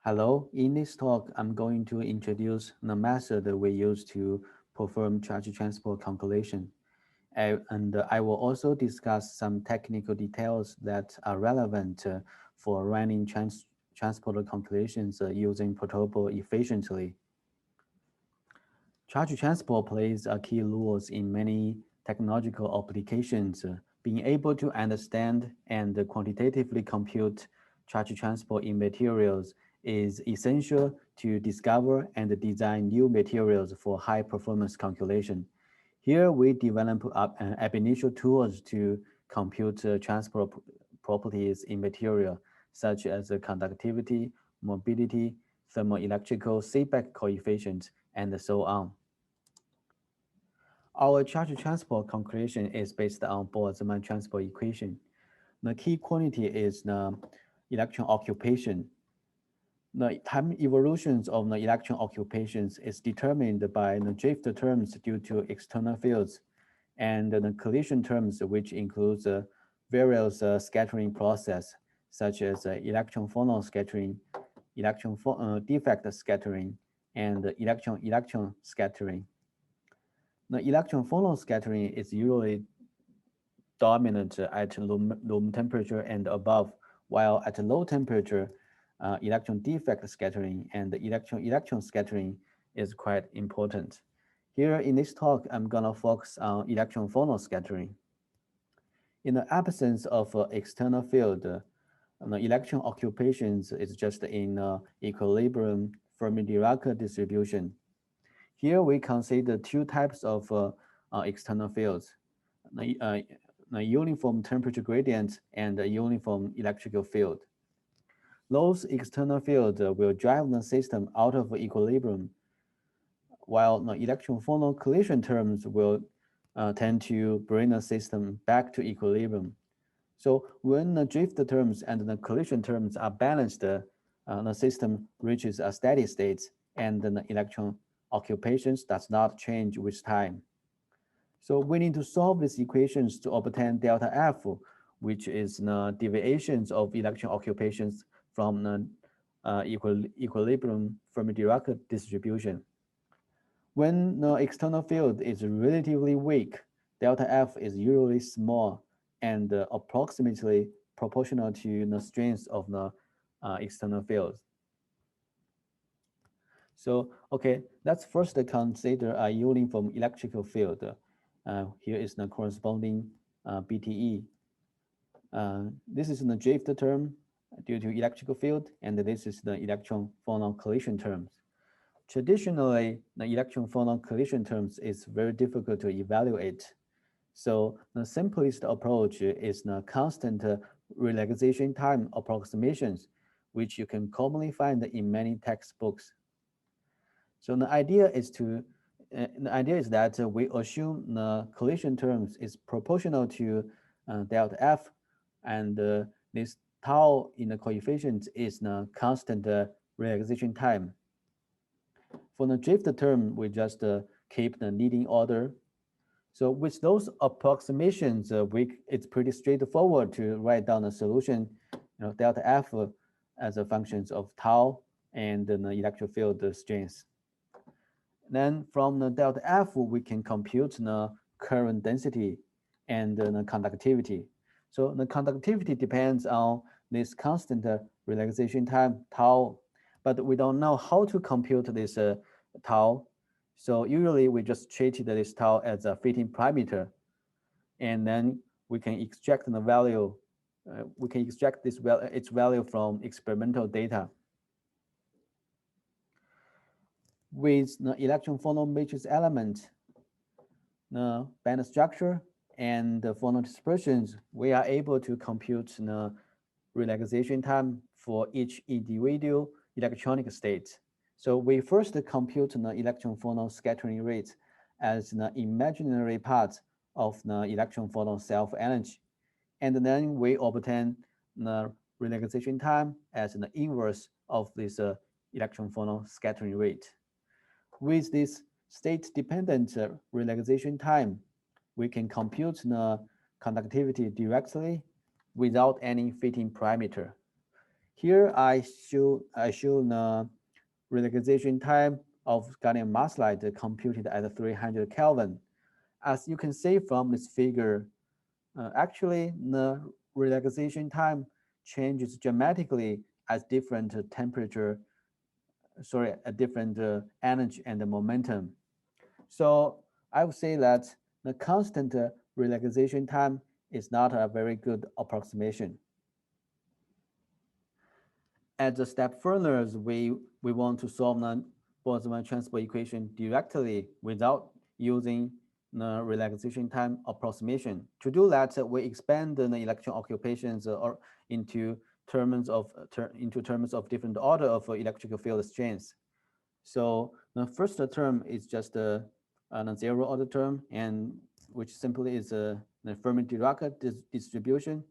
Hello, in this talk, I'm going to introduce the method we use to perform charge transport calculation. And I will also discuss some technical details that are relevant for running transport calculations using Perturbo efficiently. Charge transport plays a key role in many technological applications. Being able to understand and quantitatively compute charge transport in materials is essential to discover and design new materials for high performance calculation. Here we develop ab initio tools to compute transport properties in material, such as conductivity, mobility, thermoelectrical feedback coefficient, and so on. Our charge transport calculation is based on Boltzmann transport equation. The key quantity is the electron occupation. The time evolutions of the electron occupations is determined by the drift terms due to external fields and the collision terms, which includes various scattering process, such as electron-phonon scattering, defect scattering, and electron-electron scattering. The electron-phonon scattering is usually dominant at room temperature and above, while at low temperature, electron defect scattering and electron-electron scattering is quite important. Here in this talk, I'm gonna focus on electron-phonon scattering. In the absence of external field, the electron occupations is just in equilibrium Fermi-Dirac distribution. Here we consider two types of external fields, the, uh, the uniform temperature gradient and the uniform electrical field. Those external fields will drive the system out of equilibrium, while the electron-phonon collision terms will tend to bring the system back to equilibrium. So when the drift terms and the collision terms are balanced, the system reaches a steady state and the electron occupations does not change with time. So we need to solve these equations to obtain delta F, which is the deviations of electron occupations from the equilibrium Fermi-Dirac distribution. When the external field is relatively weak, delta F is usually small and approximately proportional to the strength of the external field. So, okay, let's first consider a uniform electrical field. Here is the corresponding BTE. This is the drift term due to electrical field, and this is the electron-phonon collision terms. Traditionally, the electron-phonon collision terms is very difficult to evaluate. So the simplest approach is the constant relaxation time approximations, which you can commonly find in many textbooks. So the idea is that we assume the collision terms is proportional to delta F, and this tau in the coefficient is the constant relaxation time. For the drift term, we just keep the leading order. So with those approximations, it's pretty straightforward to write down a solution, delta F as a function of tau and the electric field strength. Then from the delta F, we can compute the current density and the conductivity. So the conductivity depends on this constant relaxation time, tau, but we don't know how to compute this tau. So usually we just treat this tau as a fitting parameter, and then we can extract the value. We can extract its value from experimental data. With the electron-phonon matrix element, the band structure, and the phonon dispersions, we are able to compute the relaxation time for each individual electronic state. So we first compute the electron-phonon scattering rate as the imaginary part of the electron-phonon self-energy, and then we obtain the relaxation time as the inverse of this electron-phonon scattering rate. With this state-dependent relaxation time, we can compute the conductivity directly without any fitting parameter. Here I show the relaxation time of gallium arsenide computed at 300 Kelvin. As you can see from this figure, actually the relaxation time changes dramatically at different temperature, at different energy and momentum. So I would say that the constant relaxation time is not a very good approximation. As a step further, we want to solve the Boltzmann transport equation directly without using the relaxation time approximation. To do that, we expand the electron occupations or into terms of different order of electrical field strengths. So the first term is just a zero order term, and which simply is the Fermi-Dirac distribution.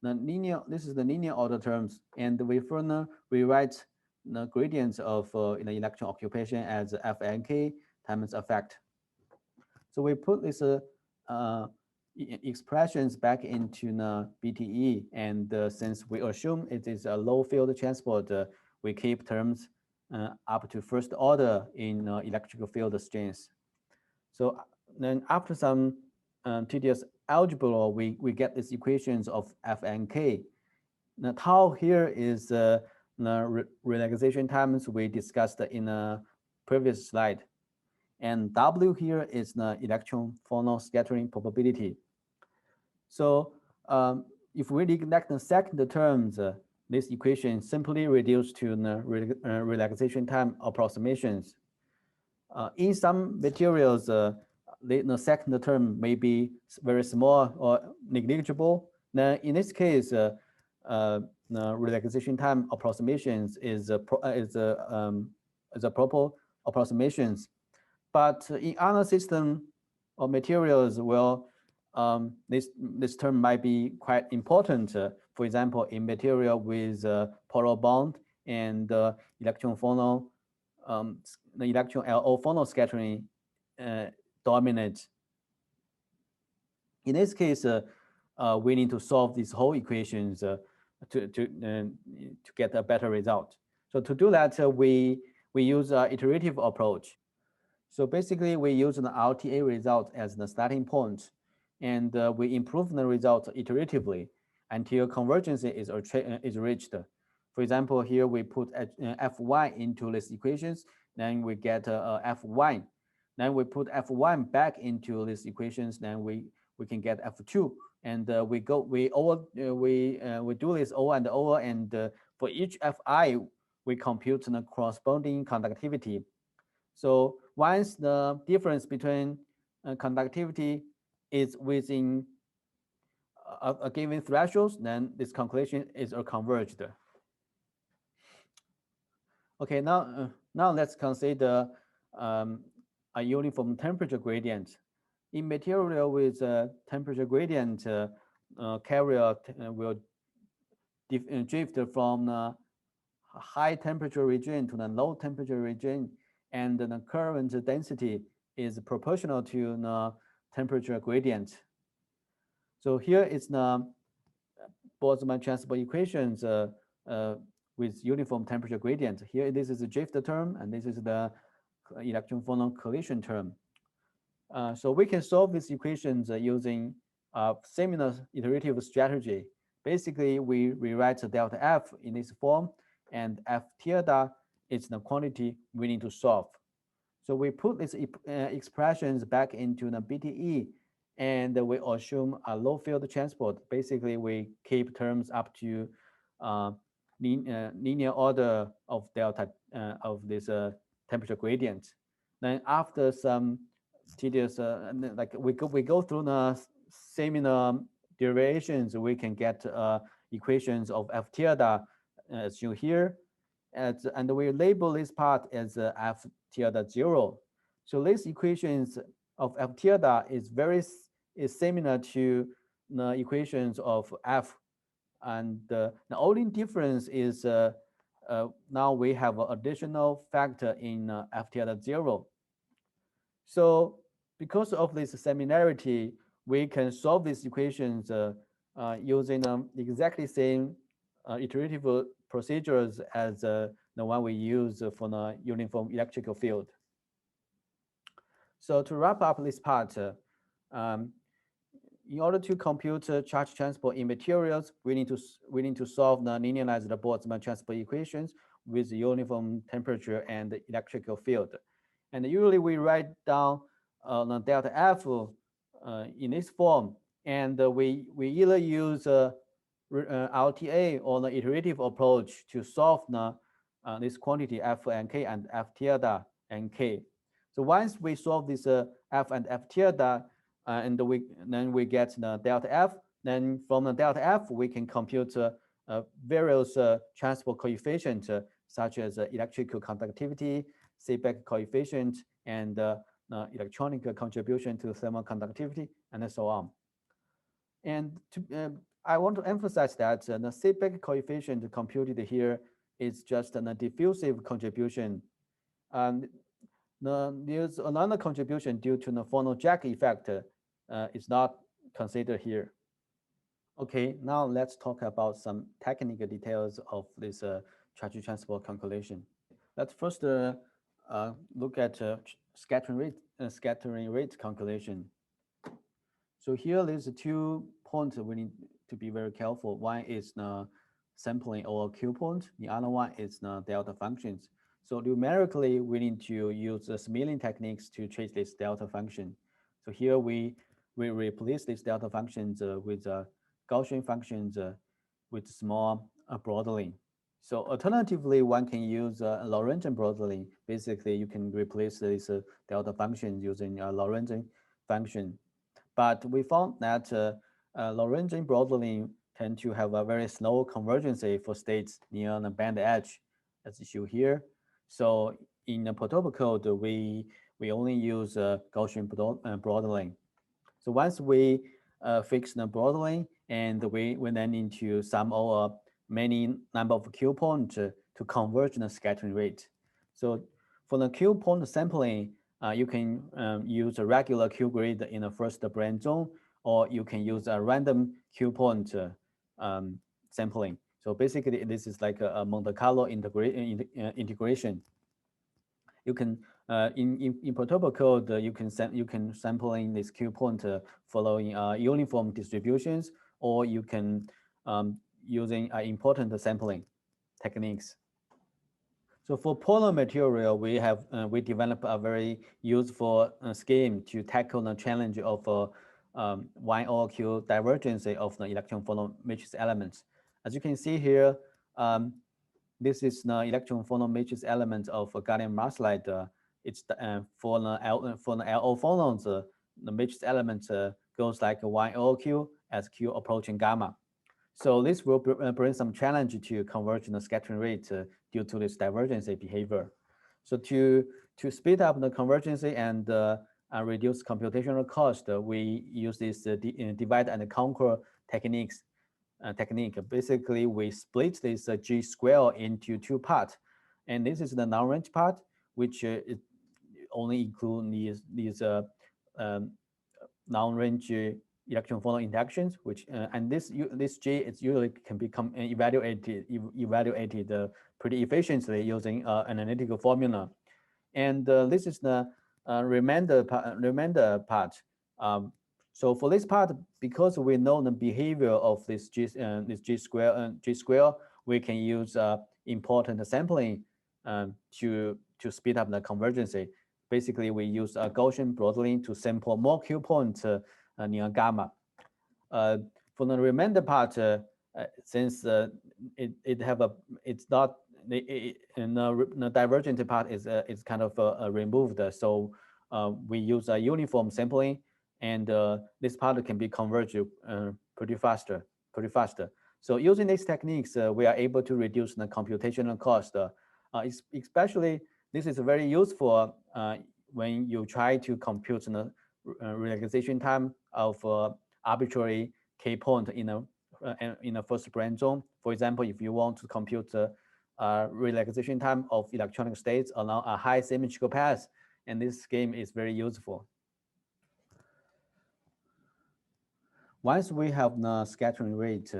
This is the linear order terms, and we further rewrite the gradients of the electron occupation as Fnk times effect. So we put these expressions back into the BTE, and since we assume it is a low field transport, we keep terms up to first order in electrical field strengths. So then after some tedious algebra, we get these equations of F and K. Now tau here is the relaxation times we discussed in a previous slide. And W here is the electron-phonon scattering probability. So if we neglect the second terms, this equation simply reduced to the relaxation time approximations. In some materials, the second term may be very small or negligible. Then in this case, the relaxation time approximations is a proper approximations. But in other system or materials, well, this term might be quite important. For example, in material with polar bond and electron-phonon, the electron-LO phonon scattering dominate. In this case, we need to solve these whole equations to get a better result. So to do that, we use an iterative approach. So basically, we use the RTA result as the starting point, and we improve the result iteratively until convergence is reached. For example, here we put Fy into these equations, then we get Fy. Then we put F1 back into these equations, then we can get F2. And we do this over and over, and for each Fi, we compute the corresponding conductivity. So once the difference between conductivity is within a given threshold, then this calculation is converged. Okay, now let's consider a uniform temperature gradient. In material with a temperature gradient, carrier will drift from the high temperature region to the low temperature region, and the current density is proportional to the temperature gradient. So here is the Boltzmann transport equations with uniform temperature gradient. Here, this is the drift term, and this is the electron-phonon collision term. So we can solve these equations using a similar iterative strategy. Basically, we rewrite delta F in this form, and F tilde is the quantity we need to solve. So we put these expressions back into the BTE, and we assume a low field transport. Basically, we keep terms up to linear order of delta of this temperature gradient. Then after some tedious, like we go through the similar derivations, we can get equations of F tilde as shown here. And we label this part as F tilde 0. So these equations of F tilde is similar to the equations of F, and the only difference is now we have an additional factor in F tilde 0. So because of this similarity, we can solve these equations using exactly same iterative procedures as the one we use for the uniform electrical field. So to wrap up this part, in order to compute charge transport in materials, we need to solve the linearized Boltzmann transport equations with uniform temperature and electrical field. And usually we write down the delta F in this form, and we either use RTA or the iterative approach to solve this quantity F and K and F tilde and K. So once we solve this F and F tilde, and then we get the delta F. Then from the delta F, we can compute various transport coefficients such as electrical conductivity, Seebeck coefficient, and electronic contribution to thermal conductivity, and so on. And I want to emphasize that the Seebeck coefficient computed here is just a diffusive contribution. And there's another contribution due to the Phonon jack effect is not considered here. Okay, now let's talk about some technical details of this charge transport calculation. Let's first look at scattering rate calculation. So here there's 2 points we need to be very careful. One is the sampling or Q point. The other one is the delta functions. So numerically, we need to use the scaling techniques to trace this delta function. So here we replace these delta functions with Gaussian functions with small broadening. So alternatively, one can use Lorentzian broadening. Basically, you can replace this delta function using a Lorentzian function. But we found that Lorentzian broadening tend to have a very slow convergence for states near the band edge, as shown here. So in the Perturbo-code, we only use Gaussian broadening. So once we fix the broadening, and we then need to sum over many number of Q points to converge the scattering rate. So for the Q point sampling, you can use a regular Q grid in the first brane zone, or you can use a random Q point sampling. So basically, this is like a Monte Carlo integration. You can in Perturbo-code you can sampling this Q point following uniform distributions, or you can using important sampling techniques. So for polar material, we developed a very useful scheme to tackle the challenge of Y-OQ divergence of the electron-phonon matrix elements. As you can see here, this is the electron-phonon matrix element of gallium arsenide. It's for the LO phonons, the matrix element goes like Y-OQ as Q approaching gamma. So this will bring some challenge to converge the scattering rate due to this divergence behavior. So to speed up the convergence and reduce computational cost, we use this divide and conquer technique. Basically, we split this G square into 2 parts, and this is the non-range part, which only include these non-range electron-phonon interactions, which and this G is usually can become evaluated pretty efficiently using analytical formula, and this is the remainder part. So for this part, because we know the behavior of this G square, we can use important sampling to speed up the convergence. Basically, we use Gaussian broadening to sample more Q points near gamma. For the remainder part, since it's not the divergent part is kind of removed, so we use a uniform sampling, and this part can be converged pretty faster. So using these techniques, we are able to reduce the computational cost. Especially, this is very useful when you try to compute the relaxation time of arbitrary K point in a first brane zone. For example, if you want to compute relaxation time of electronic states along a high symmetrical path, and this scheme is very useful. Once we have the scattering rate,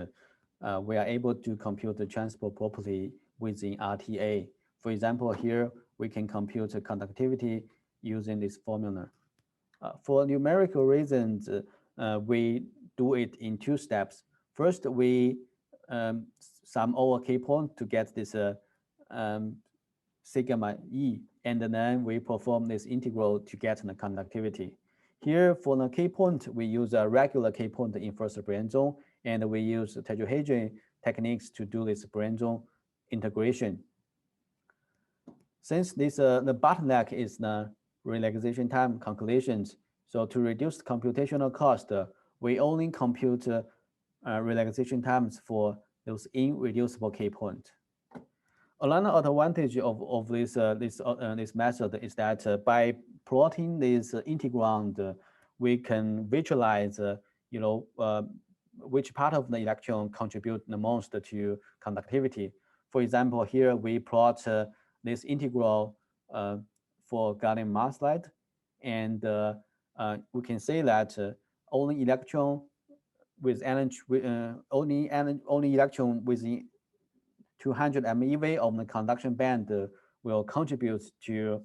we are able to compute the transport property within RTA. For example, here we can compute the conductivity using this formula. For numerical reasons, we do it in 2 steps. First, we sum over k point to get this sigma e, and then we perform this integral to get the conductivity. Here, for the k point, we use a regular k point in first brane zone, and we use tetrahedron techniques to do this brane zone integration. Since this the bottleneck is the relaxation time calculations, so to reduce computational cost, we only compute relaxation times for those irreducible k point. Another advantage of this method is that by plotting this integrand, we can visualize, which part of the electron contribute the most to conductivity. For example, here we plot this integral for gallium arsenide, and we can say that only electron with energy, only electron within 200 MeV of the conduction band will contribute to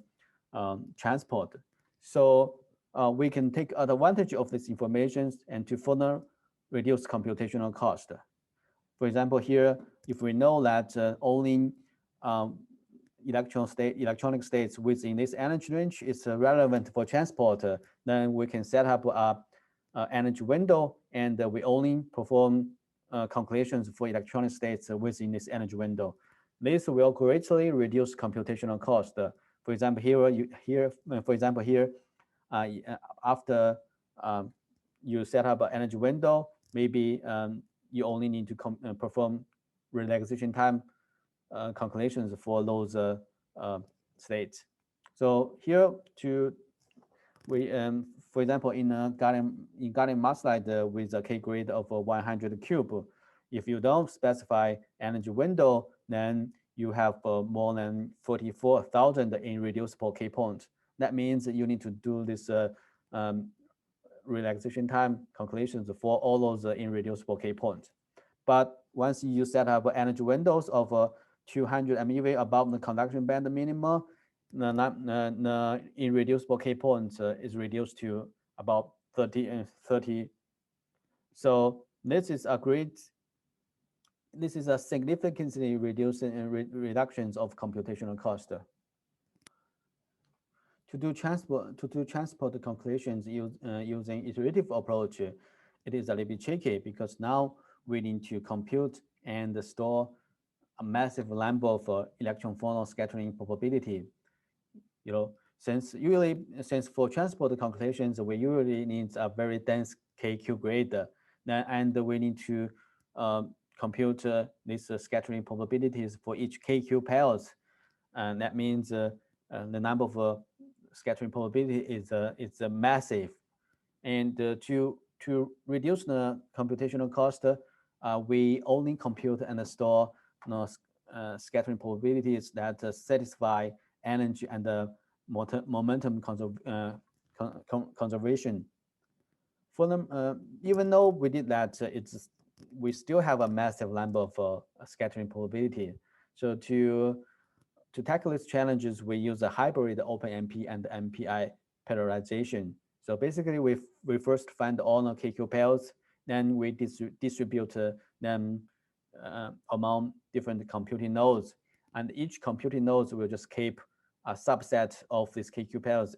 transport. So we can take advantage of this information and to further reduce computational cost. For example, here, if we know that only electronic states within this energy range is relevant for transport, then we can set up a energy window, and we only perform calculations for electronic states within this energy window. This will greatly reduce computational cost. For example, after you set up an energy window, maybe you only need to perform relaxation time calculations for those states. So here for example, in gallium arsenide with a K grade of 100 cube, if you don't specify energy window, then you have more than 44,000 irreducible K points. That means you need to do this relaxation time calculations for all those irreducible K points. But once you set up energy windows of 200 MeV above the conduction band minimum, the irreducible K points is reduced to about 30. So this is a significantly reductions of computational cost. To do transport calculations using iterative approach, it is a little bit tricky because now we need to compute and store a massive number of electron-phonon scattering probability. Since for transport calculations, we usually need a very dense KQ grade, and we need to compute these scattering probabilities for each KQ pairs, and that means the number of scattering probability is massive. And to reduce the computational cost, we only compute and store scattering probabilities that satisfy energy and momentum conservation. For them, even though we did that, we still have a massive number of scattering probability. So to tackle these challenges, we use a hybrid OpenMP and MPI parallelization. So basically, we first find all the KQ pairs, then we distribute them among different computing nodes, and each computing nodes will just keep a subset of these KQ pairs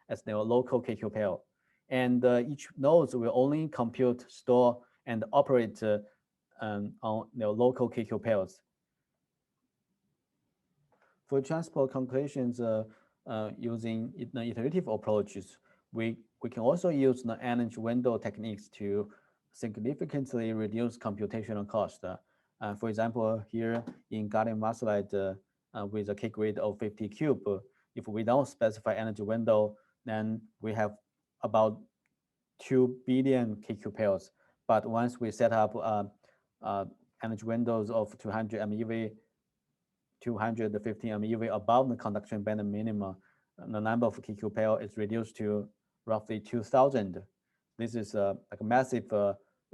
as their local KQ pair, and each nodes will only compute, store, and operate on their local KQ pairs. For transport calculations using the iterative approaches, we can also use the energy window techniques to significantly reduce computational cost. For example, here in gallium arsenide with a K grade of 50 cube, if we don't specify energy window, then we have about 2 billion KQ pairs. But once we set up energy windows of 200 MeV, 250 MeV above the conduction band minimum, the number of KQ pair is reduced to roughly 2,000. This is like a massive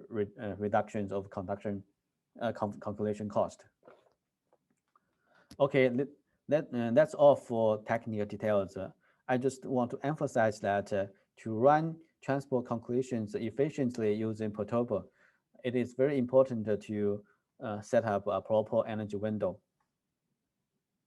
reductions of conduction calculation cost. Okay, that's all for technical details. I just want to emphasize that to run transport calculations efficiently using Perturbo, it is very important to set up a proper energy window.